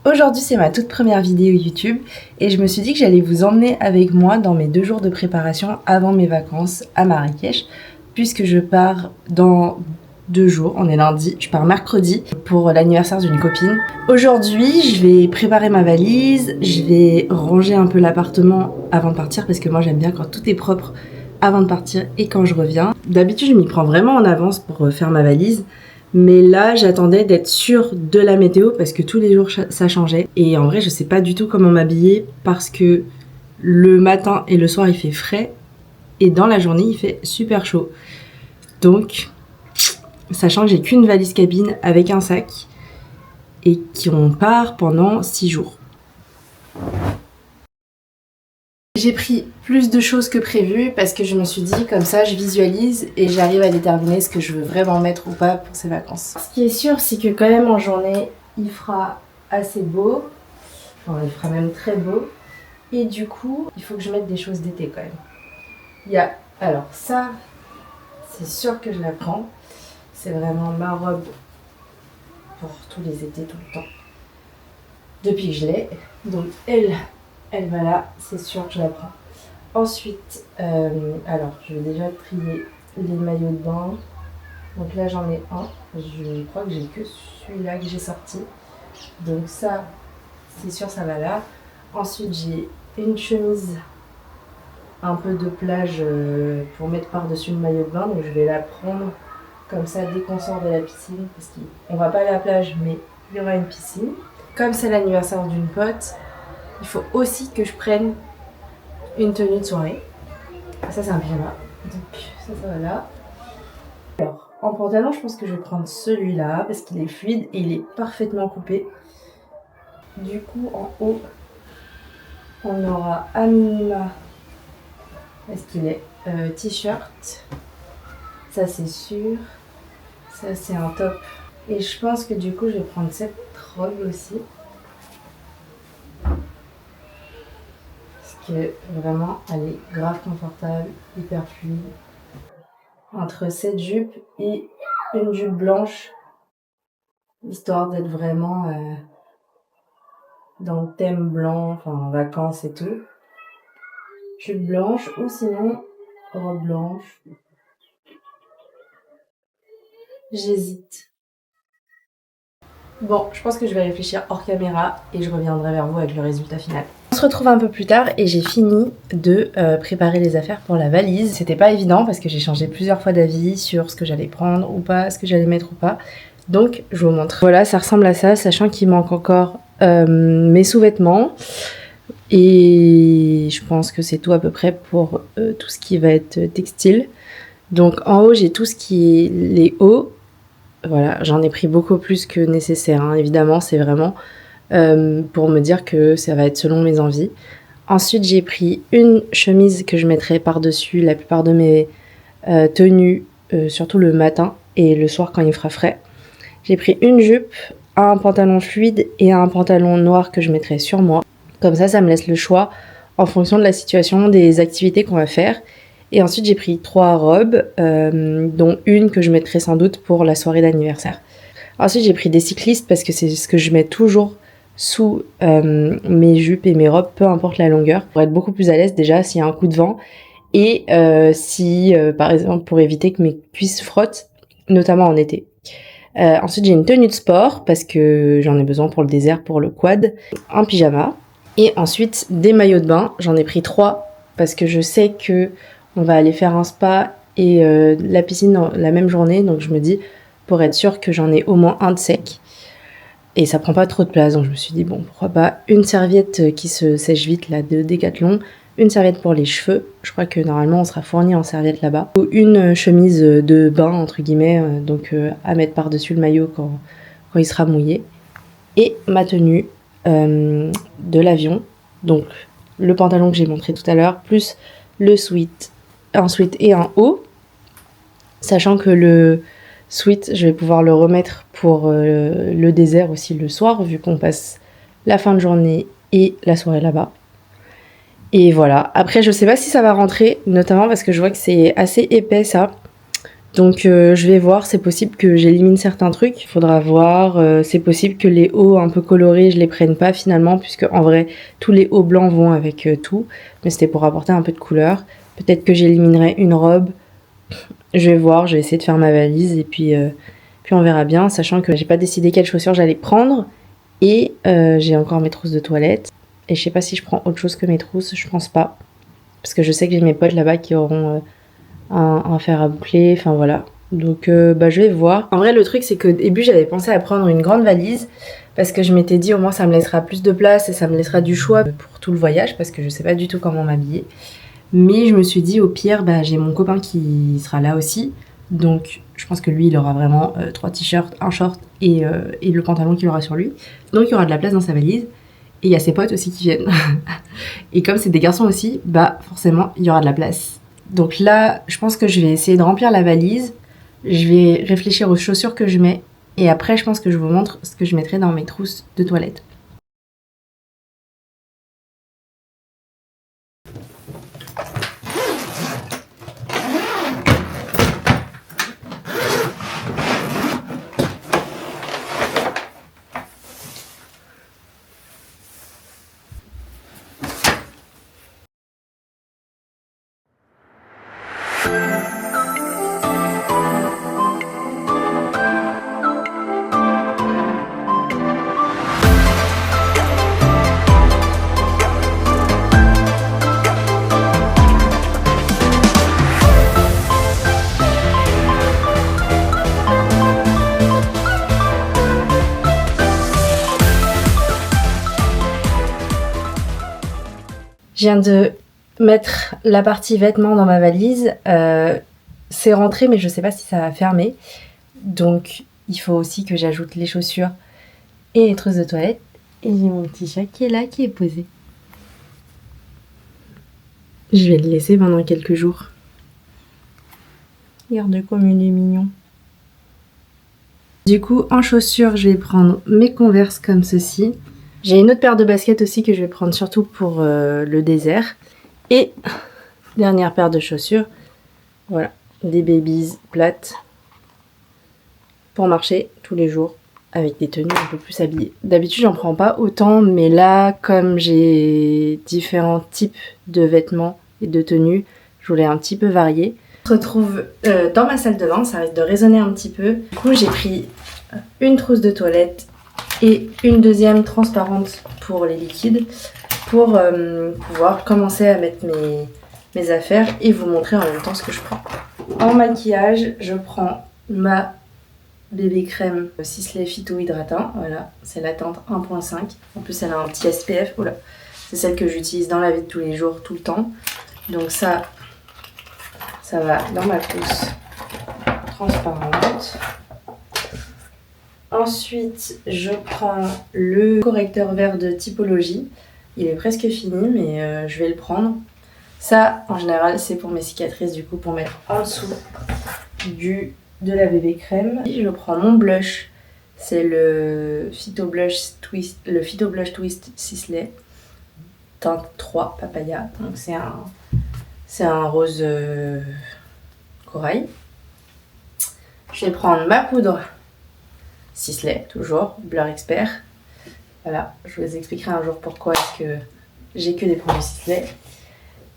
Aujourd'hui, c'est ma toute première vidéo YouTube et je me suis dit que j'allais vous emmener avec moi dans mes 2 jours de préparation avant mes vacances à Marrakech, puisque je pars dans 2 jours, on est lundi, je pars mercredi pour l'anniversaire d'une copine. Aujourd'hui, je vais préparer ma valise, je vais ranger un peu l'appartement avant de partir parce que moi j'aime bien quand tout est propre avant de partir et quand je reviens. D'habitude, je m'y prends vraiment en avance pour faire ma valise. Mais là, j'attendais d'être sûre de la météo parce que tous les jours ça changeait. Et en vrai, je sais pas du tout comment m'habiller parce que le matin et le soir il fait frais et dans la journée il fait super chaud. Donc, sachant que j'ai qu'une valise cabine avec un sac et qu'on part pendant 6 jours. J'ai pris plus de choses que prévu parce que je me suis dit comme ça je visualise et j'arrive à déterminer ce que je veux vraiment mettre ou pas pour ces vacances. Ce qui est sûr c'est que quand même en journée il fera assez beau, enfin il fera même très beau et du coup il faut que je mette des choses d'été quand même. Il y a, alors ça c'est sûr que je la prends, c'est vraiment ma robe pour tous les étés tout le temps depuis que je l'ai, donc elle va là, c'est sûr que je la prends. Ensuite, alors je vais déjà trier les maillots de bain. Donc là j'en ai un, je crois que j'ai que celui-là que j'ai sorti. Donc ça, c'est sûr ça va là. Ensuite j'ai une chemise un peu de plage pour mettre par-dessus le maillot de bain. Donc je vais la prendre comme ça dès qu'on sort de la piscine. Parce qu'on va pas à la plage mais il y aura une piscine. Comme c'est l'anniversaire d'une pote, il faut aussi que je prenne une tenue de soirée. Ça c'est un pyjama, donc ça va là. Alors en pantalon je pense que je vais prendre celui-là parce qu'il est fluide et il est parfaitement coupé. Du coup en haut on aura à minima, est-ce qu'il est t-shirt, ça c'est sûr, ça c'est un top. Et je pense que du coup je vais prendre cette robe aussi. Parce que vraiment elle est grave confortable, hyper fluide. Entre cette jupe et une jupe blanche, histoire d'être vraiment dans le thème blanc, enfin en vacances et tout. Jupe blanche ou sinon robe blanche. J'hésite. Bon, je pense que je vais réfléchir hors caméra et je reviendrai vers vous avec le résultat final. On se retrouve un peu plus tard et j'ai fini de préparer les affaires pour la valise. C'était pas évident parce que j'ai changé plusieurs fois d'avis sur ce que j'allais prendre ou pas, ce que j'allais mettre ou pas. Donc je vous montre. Voilà, ça ressemble à ça, sachant qu'il manque encore mes sous-vêtements. Et je pense que c'est tout à peu près pour tout ce qui va être textile. Donc en haut, j'ai tout ce qui est les hauts. Voilà, j'en ai pris beaucoup plus que nécessaire, hein. Évidemment, c'est vraiment pour me dire que ça va être selon mes envies. Ensuite, j'ai pris une chemise que je mettrai par-dessus la plupart de mes tenues, surtout le matin et le soir quand il fera frais. J'ai pris une jupe, un pantalon fluide et un pantalon noir que je mettrai sur moi. Comme ça me laisse le choix en fonction de la situation, des activités qu'on va faire. Et ensuite, j'ai pris 3 robes, dont une que je mettrai sans doute pour la soirée d'anniversaire. Ensuite, j'ai pris des cyclistes parce que c'est ce que je mets toujours sous mes jupes et mes robes, peu importe la longueur, pour être beaucoup plus à l'aise déjà s'il y a un coup de vent. Et si, par exemple, pour éviter que mes cuisses frottent, notamment en été. Ensuite, j'ai une tenue de sport parce que j'en ai besoin pour le désert, pour le quad. Un pyjama. Et ensuite, des maillots de bain. J'en ai pris 3 parce que je sais que on va aller faire un spa et la piscine la même journée. Donc je me dis, pour être sûre que j'en ai au moins un de sec. Et ça prend pas trop de place. Donc je me suis dit, bon, pourquoi pas une serviette qui se sèche vite, là, de Decathlon. Une serviette pour les cheveux. Je crois que normalement on sera fourni en serviette là-bas. Ou une chemise de bain, entre guillemets, donc à mettre par-dessus le maillot quand il sera mouillé. Et ma tenue de l'avion. Donc le pantalon que j'ai montré tout à l'heure, plus le sweat, un sweat et un haut. Sachant que le sweat, je vais pouvoir le remettre pour le désert aussi le soir, vu qu'on passe la fin de journée et la soirée là-bas. Et voilà. Après, je sais pas si ça va rentrer, notamment parce que je vois que c'est assez épais ça. Donc je vais voir, c'est possible que j'élimine certains trucs, il faudra voir, c'est possible que les hauts un peu colorés je les prenne pas finalement, puisque en vrai tous les hauts blancs vont avec tout, mais c'était pour apporter un peu de couleur. Peut-être que j'éliminerai une robe, je vais voir, je vais essayer de faire ma valise et puis on verra bien, sachant que j'ai pas décidé quelles chaussures j'allais prendre et j'ai encore mes trousses de toilette et je sais pas si je prends autre chose que mes trousses, je pense pas, parce que je sais que j'ai mes potes là-bas qui auront un fer à boucler, enfin voilà. Donc je vais voir. En vrai le truc c'est qu'au début j'avais pensé à prendre une grande valise parce que je m'étais dit au moins ça me laissera plus de place et ça me laissera du choix pour tout le voyage parce que je sais pas du tout comment m'habiller. Mais je me suis dit au pire j'ai mon copain qui sera là aussi. Donc je pense que lui il aura vraiment 3 t-shirts, un short et le pantalon qu'il aura sur lui. Donc il y aura de la place dans sa valise. Et il y a ses potes aussi qui viennent. Et comme c'est des garçons aussi, forcément il y aura de la place. Donc là, je pense que je vais essayer de remplir la valise. Je vais réfléchir aux chaussures que je mets. Et après, je pense que je vous montre ce que je mettrai dans mes trousses de toilette. Je viens de mettre la partie vêtements dans ma valise. C'est rentré, mais je sais pas si ça va fermer. Donc, il faut aussi que j'ajoute les chaussures et les trousses de toilette. Et j'ai mon petit chat qui est là, qui est posé. Je vais le laisser pendant quelques jours. Regarde comme il est mignon. Du coup, en chaussures, je vais prendre mes Converse comme ceci. J'ai une autre paire de baskets aussi que je vais prendre surtout pour le désert. Et dernière paire de chaussures, voilà, des babies plates pour marcher tous les jours avec des tenues un peu plus habillées. D'habitude, j'en prends pas autant, mais là, comme j'ai différents types de vêtements et de tenues, je voulais un petit peu varier. Je me retrouve dans ma salle de bain, ça risque de résonner un petit peu. Du coup, j'ai pris une trousse de toilette et une deuxième transparente pour les liquides pour pouvoir commencer à mettre mes affaires et vous montrer en même temps ce que je prends. En maquillage, je prends ma bébé crème Sisley Phyto Hydratant, voilà, c'est la teinte 1.5. En plus elle a un petit SPF, voilà. C'est celle que j'utilise dans la vie de tous les jours, tout le temps. Donc ça va dans ma trousse transparente. Ensuite, je prends le correcteur vert de Typologie. Il est presque fini, mais je vais le prendre. Ça, en général, c'est pour mes cicatrices, du coup, pour mettre en dessous de la bébé crème. Et je prends mon blush. C'est le Phyto Blush Twist Sisley. Teinte 3 Papaya. Donc c'est un rose corail. Je vais prendre ma poudre Sisley, toujours, Blur Expert. Voilà, je vous expliquerai un jour pourquoi est-ce que j'ai que des produits Sisley.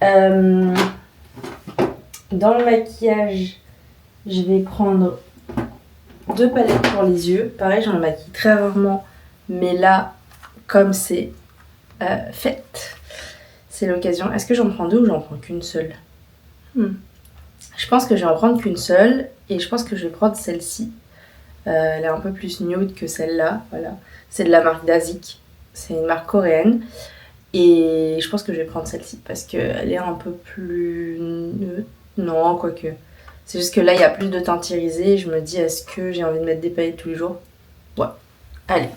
Dans le maquillage, je vais prendre 2 palettes pour les yeux. Pareil, j'en maquille très rarement, mais là, comme c'est fait, c'est l'occasion. Est-ce que j'en prends 2 ou j'en prends qu'une seule? Je pense que je vais en prendre qu'une seule et je pense que je vais prendre celle-ci. Elle est un peu plus nude que celle-là, voilà. C'est de la marque Dazik, c'est une marque coréenne. Et je pense que je vais prendre celle-ci parce qu'elle est un peu plus neutre. Non, quoique. C'est juste que là, il y a plus de teinte irisée. Je me dis, est-ce que j'ai envie de mettre des paillettes tous les jours? Ouais. Allez,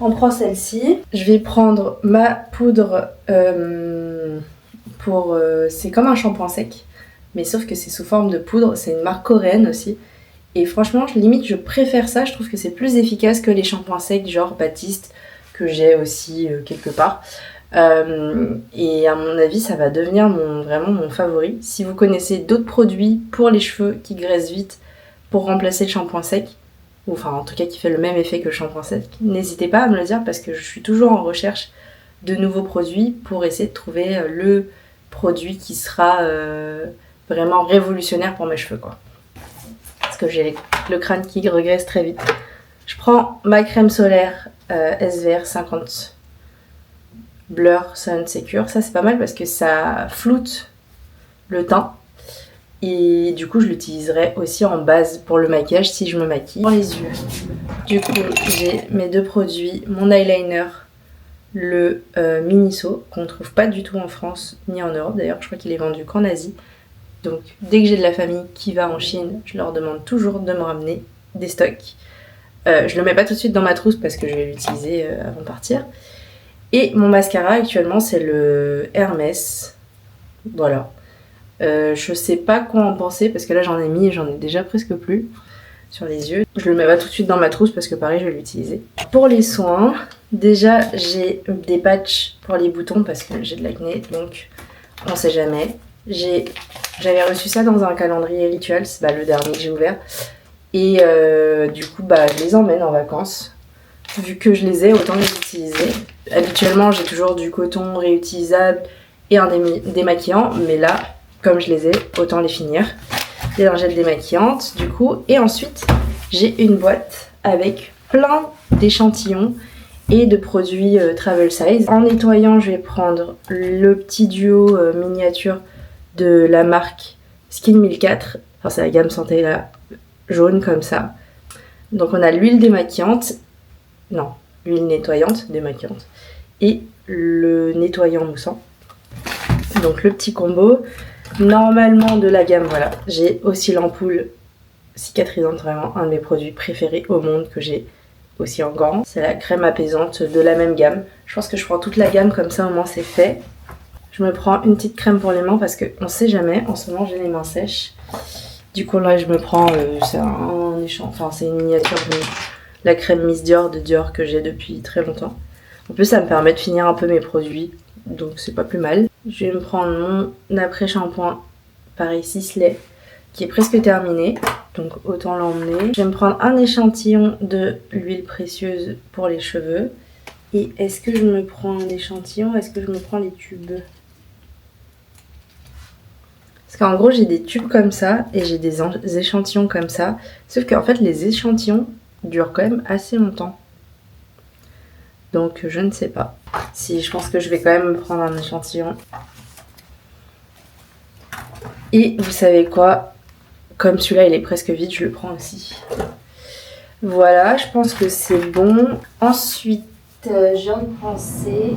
on prend celle-ci. Je vais prendre ma poudre c'est comme un shampoing sec, mais sauf que c'est sous forme de poudre. C'est une marque coréenne aussi. Et franchement, limite, je préfère ça. Je trouve que c'est plus efficace que les shampoings secs, genre Baptiste, que j'ai aussi quelque part. Et à mon avis, ça va devenir vraiment mon favori. Si vous connaissez d'autres produits pour les cheveux qui graissent vite pour remplacer le shampoing sec, ou enfin en tout cas qui fait le même effet que le shampoing sec, n'hésitez pas à me le dire parce que je suis toujours en recherche de nouveaux produits pour essayer de trouver le produit qui sera vraiment révolutionnaire pour mes cheveux, quoi. Parce que j'ai le crâne qui regraisse très vite. Je prends ma crème solaire SVR 50 Blur Sun Secure. Ça c'est pas mal parce que ça floute le teint. Et du coup je l'utiliserai aussi en base pour le maquillage si je me maquille. Pour les yeux, du coup j'ai mes deux produits, mon eyeliner, le Miniso, qu'on ne trouve pas du tout en France ni en Europe d'ailleurs, je crois qu'il est vendu qu'en Asie. Donc dès que j'ai de la famille qui va en Chine, je leur demande toujours de me ramener des stocks. Je le mets pas tout de suite dans ma trousse parce que je vais l'utiliser avant de partir. Et mon mascara actuellement c'est le Hermès. Voilà. Je sais pas quoi en penser parce que là j'en ai mis et j'en ai déjà presque plus sur les yeux. Je le mets pas tout de suite dans ma trousse parce que pareil je vais l'utiliser. Pour les soins, déjà j'ai des patchs pour les boutons parce que j'ai de l'acné donc on sait jamais. J'avais reçu ça dans un calendrier Rituals, le dernier que j'ai ouvert. Et du coup je les emmène en vacances. Vu que je les ai, autant les utiliser. Habituellement j'ai toujours du coton réutilisable et un démaquillant, mais là comme je les ai, autant les finir. Des lingettes démaquillantes du coup. Et ensuite j'ai une boîte avec plein d'échantillons et de produits travel size. En nettoyant je vais prendre le petit duo miniature de la marque Skin 1004. Enfin c'est la gamme santé là, jaune comme ça. Donc on a l'huile démaquillante, non, l'huile nettoyante démaquillante et le nettoyant moussant. Donc le petit combo. Normalement de la gamme, voilà, j'ai aussi l'ampoule cicatrisante, vraiment un de mes produits préférés au monde que j'ai aussi en gants. C'est la crème apaisante de la même gamme. Je pense que je prends toute la gamme comme ça au moins c'est fait. Je me prends une petite crème pour les mains parce qu'on sait jamais, en ce moment j'ai les mains sèches. Du coup là je me prends, c'est une miniature de la crème Miss Dior de Dior que j'ai depuis très longtemps. En plus ça me permet de finir un peu mes produits, donc c'est pas plus mal. Je vais me prendre mon après-shampoing, pareil Sisley, qui est presque terminé, donc autant l'emmener. Je vais me prendre un échantillon de l'huile précieuse pour les cheveux. Et est-ce que je me prends un échantillon? Est-ce que je me prends les tubes? Parce qu'en gros j'ai des tubes comme ça et j'ai des échantillons comme ça. Sauf qu'en fait les échantillons durent quand même assez longtemps. Donc je ne sais pas. Si je pense que je vais quand même me prendre un échantillon. Et vous savez quoi? Comme celui-là il est presque vide, je le prends aussi. Voilà, je pense que c'est bon. Ensuite, je viens de penser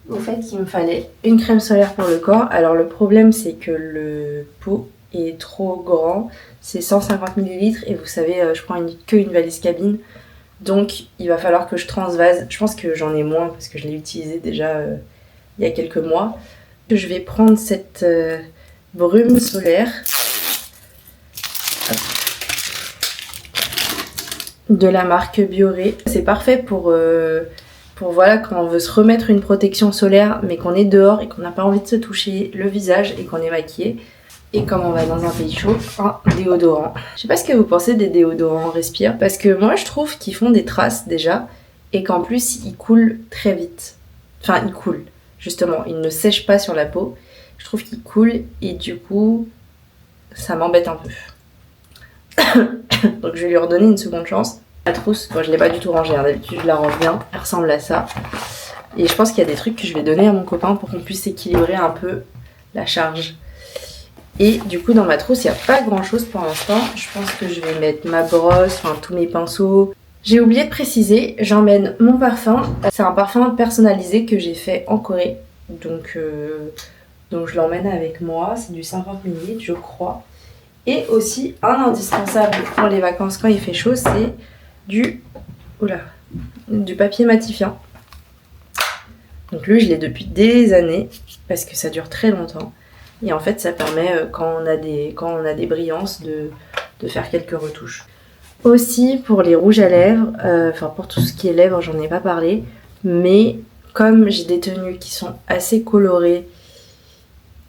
au fait qu'il me fallait une crème solaire pour le corps. Alors le problème c'est que le pot est trop grand. C'est 150 ml et vous savez, je prends qu'une valise cabine. Donc il va falloir que je transvase. Je pense que j'en ai moins parce que je l'ai utilisé déjà il y a quelques mois. Je vais prendre cette brume solaire de la marque Bioré. C'est parfait pour voilà, quand on veut se remettre une protection solaire mais qu'on est dehors et qu'on n'a pas envie de se toucher le visage et qu'on est maquillé. Et comme on va dans un pays chaud, un déodorant. Je sais pas ce que vous pensez des déodorants Respire, parce que moi je trouve qu'ils font des traces déjà, et qu'en plus ils coulent très vite. Enfin ils coulent, justement, ils ne sèchent pas sur la peau. Je trouve qu'ils coulent, et du coup, ça m'embête un peu. Donc je vais lui redonner une seconde chance. La trousse, moi je l'ai pas du tout rangée, hein. D'habitude je la range bien, elle ressemble à ça. Et je pense qu'il y a des trucs que je vais donner à mon copain pour qu'on puisse équilibrer un peu la charge. Et du coup dans ma trousse il n'y a pas grand chose pour l'instant. Je pense que je vais mettre ma brosse, enfin tous mes pinceaux. J'ai oublié de préciser, j'emmène mon parfum. C'est un parfum personnalisé que j'ai fait en Corée. Donc je l'emmène avec moi, c'est du 50 ml je crois. Et aussi un indispensable pour les vacances quand il fait chaud, c'est du papier matifiant. Donc lui je l'ai depuis des années parce que ça dure très longtemps. Et en fait ça permet quand on a des brillances de faire quelques retouches. Aussi pour les rouges à lèvres, pour tout ce qui est lèvres j'en ai pas parlé, mais comme j'ai des tenues qui sont assez colorées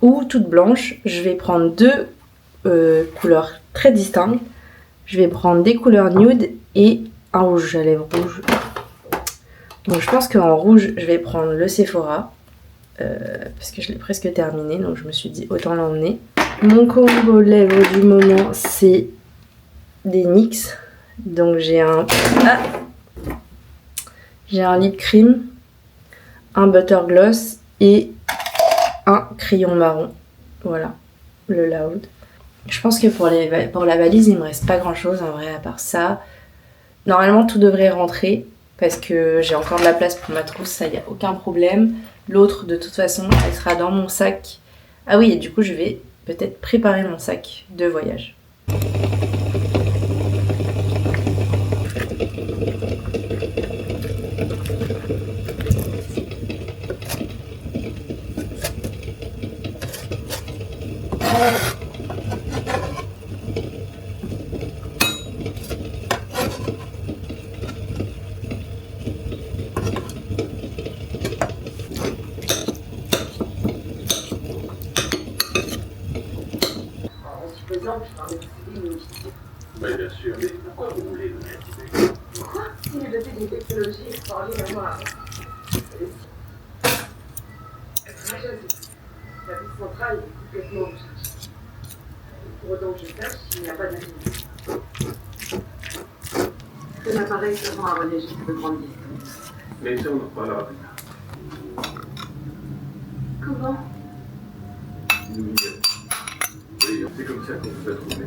ou toutes blanches, je vais prendre deux couleurs très distinctes. Je vais prendre des couleurs nude et un rouge à lèvres rouge. Donc je pense qu'en rouge, je vais prendre le Sephora. Parce que je l'ai presque terminé, donc je me suis dit autant l'emmener. Mon combo lèvres du moment, c'est des NYX. Donc j'ai un lip cream, un butter gloss et un crayon marron. Voilà, le Loud. Je pense que pour la valise, il me reste pas grand chose en vrai à part ça. Normalement tout devrait rentrer parce que j'ai encore de la place pour ma trousse, ça y a aucun problème. L'autre de toute façon elle sera dans mon sac. Ah oui, et du coup je vais peut-être préparer mon sac de voyage. Oui, bien sûr, mais pourquoi vous voulez le mettre? Pourquoi? Il est doté d'une technologie extraordinairement avancée. La piste centrale est complètement rechargée. Pour autant que je sache, il n'y a pas d'incident. Cet appareil se rend à relais jusqu'à de grandes distances. Mais ça, on en reparlera plus tard. Comment? Nous y allons. Oui, c'est comme ça qu'on vous a trouvé.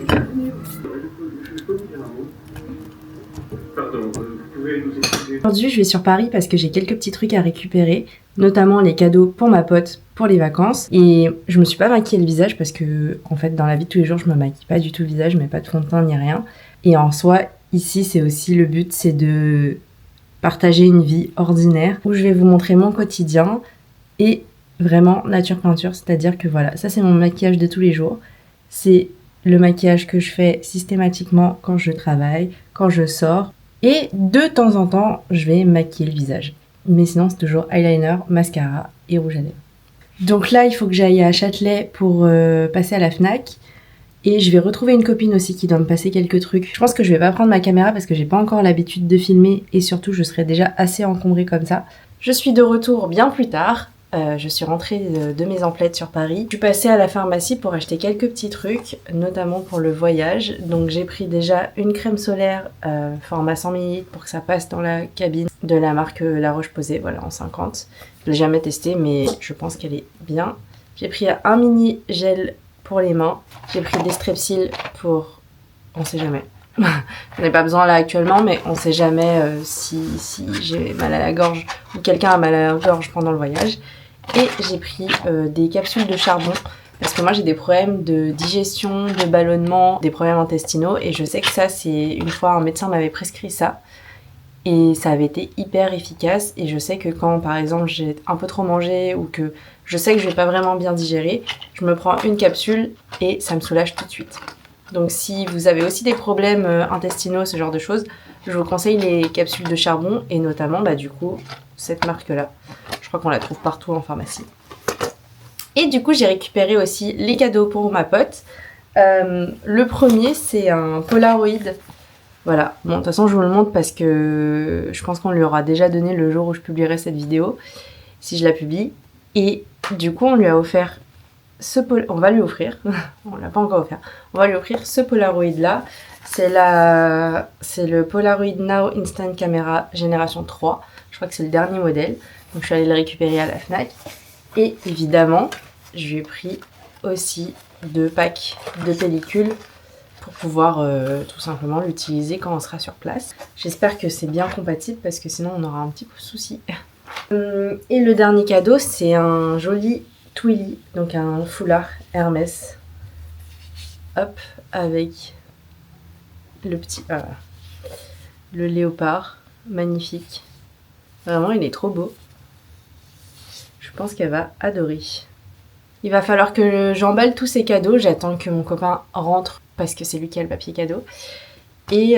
Bienvenue. Je peux vous dire un mot? Pardon, vous pouvez nous expliquer? Aujourd'hui, je vais sur Paris parce que j'ai quelques petits trucs à récupérer, notamment les cadeaux pour ma pote pour les vacances. Et je me suis pas maquillée le visage parce que, en fait, dans la vie de tous les jours, je me maquille pas du tout le visage, je mets pas de fond de teint ni rien. Et en soi, ici, c'est aussi le but, c'est de partager une vie ordinaire où je vais vous montrer mon quotidien et vraiment nature peinture, c'est-à-dire que voilà, ça c'est mon maquillage de tous les jours. C'est le maquillage que je fais systématiquement quand je travaille, quand je sors. Et de temps en temps, je vais maquiller le visage. Mais sinon, c'est toujours eyeliner, mascara et rouge à lèvres. Donc là, il faut que j'aille à Châtelet pour passer à la Fnac. Et je vais retrouver une copine aussi qui doit me passer quelques trucs. Je pense que je vais pas prendre ma caméra parce que j'ai pas encore l'habitude de filmer. Et surtout, je serai déjà assez encombrée comme ça. Je suis de retour bien plus tard. Je suis rentrée de mes emplettes sur Paris. Je suis passée à la pharmacie pour acheter quelques petits trucs, notamment pour le voyage. Donc j'ai pris déjà une crème solaire format 100 ml pour que ça passe dans la cabine de la marque La Roche-Posay, voilà en 50. Je l'ai jamais testée mais je pense qu'elle est bien. J'ai pris un mini gel pour les mains. J'ai pris des Strepsil pour... on sait jamais. J'en ai pas besoin là actuellement, mais on sait jamais si j'ai mal à la gorge ou quelqu'un a mal à la gorge pendant le voyage. Et j'ai pris des capsules de charbon parce que moi j'ai des problèmes de digestion, de ballonnement, des problèmes intestinaux et je sais que ça c'est une fois un médecin m'avait prescrit ça et ça avait été hyper efficace et je sais que quand par exemple j'ai un peu trop mangé ou que je sais que je vais pas vraiment bien digérer, je me prends une capsule et ça me soulage tout de suite. Donc si vous avez aussi des problèmes intestinaux, ce genre de choses, je vous conseille les capsules de charbon et notamment bah, du coup cette marque là. Je crois qu'on la trouve partout en pharmacie. Et du coup j'ai récupéré aussi les cadeaux pour ma pote. Le premier c'est un Polaroid. Voilà, bon de toute façon je vous le montre parce que je pense qu'on lui aura déjà donné le jour où je publierai cette vidéo, si je la publie. Et du coup on lui a offert on va lui offrir, on l'a pas encore offert, on va lui offrir ce Polaroid là. C'est le Polaroid Now Instant Camera Génération 3. Je crois que c'est le dernier modèle. Donc je suis allée le récupérer à la Fnac. Et évidemment, je lui ai pris aussi 2 packs de pellicules pour pouvoir tout simplement l'utiliser quand on sera sur place. J'espère que c'est bien compatible parce que sinon on aura un petit peu de soucis. Et le dernier cadeau, c'est un joli Twilly, donc un foulard Hermès. Hop, avec le petit... le léopard, magnifique. Vraiment, il est trop beau. Je pense qu'elle va adorer. Il va falloir que j'emballe tous ces cadeaux. J'attends que mon copain rentre parce que c'est lui qui a le papier cadeau. Et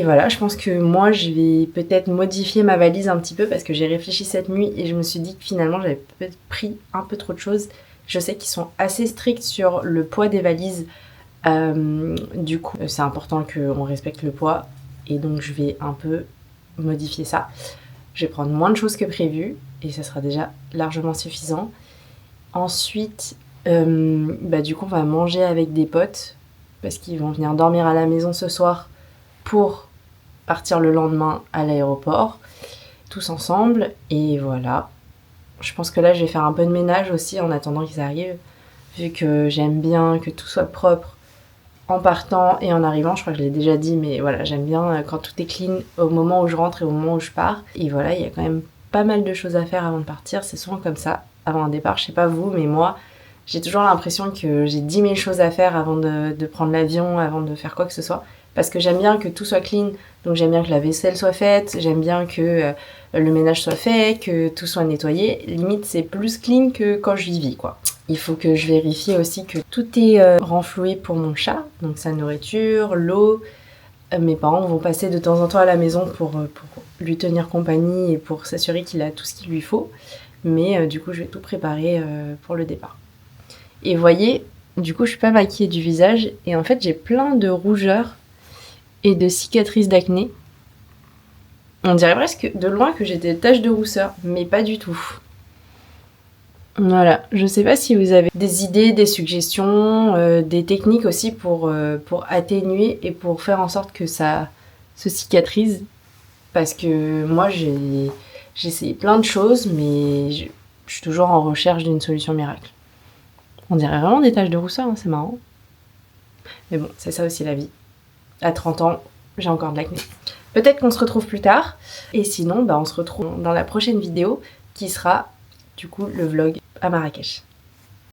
voilà, je pense que moi je vais peut-être modifier ma valise un petit peu parce que j'ai réfléchi cette nuit et je me suis dit que finalement j'avais peut-être pris un peu trop de choses. Je sais qu'ils sont assez stricts sur le poids des valises. Du coup, c'est important qu'on respecte le poids et donc je vais un peu modifier ça. Je vais prendre moins de choses que prévu et ça sera déjà largement suffisant. Ensuite, du coup, on va manger avec des potes parce qu'ils vont venir dormir à la maison ce soir pour partir le lendemain à l'aéroport, tous ensemble. Et voilà. Je pense que là, je vais faire un peu de ménage aussi en attendant qu'ils arrivent, vu que j'aime bien que tout soit propre en partant et en arrivant. Je crois que je l'ai déjà dit, mais voilà, j'aime bien quand tout est clean au moment où je rentre et au moment où je pars. Et voilà, il y a quand même pas mal de choses à faire avant de partir. C'est souvent comme ça, avant un départ. Je sais pas vous, mais moi, j'ai toujours l'impression que j'ai 10 000 choses à faire avant de prendre l'avion, avant de faire quoi que ce soit. Parce que j'aime bien que tout soit clean, donc j'aime bien que la vaisselle soit faite, j'aime bien que le ménage soit fait, que tout soit nettoyé. Limite, c'est plus clean que quand je vis, quoi. Il faut que je vérifie aussi que tout est renfloué pour mon chat, donc sa nourriture, l'eau. Mes parents vont passer de temps en temps à la maison pour lui tenir compagnie et pour s'assurer qu'il a tout ce qu'il lui faut. Mais du coup, je vais tout préparer pour le départ. Et voyez, du coup, je suis pas maquillée du visage et en fait, j'ai plein de rougeurs et de cicatrices d'acné. On dirait presque de loin que j'ai des taches de rousseur, mais pas du tout. Voilà, je sais pas si vous avez des idées, des suggestions, des techniques aussi pour atténuer et pour faire en sorte que ça se cicatrise. Parce que moi, j'ai essayé plein de choses, mais je suis toujours en recherche d'une solution miracle. On dirait vraiment des taches de rousseur, hein, c'est marrant. Mais bon, c'est ça aussi la vie. À 30 ans, j'ai encore de l'acné. Peut-être qu'on se retrouve plus tard. Et sinon, on se retrouve dans la prochaine vidéo qui sera du coup le vlog à Marrakech.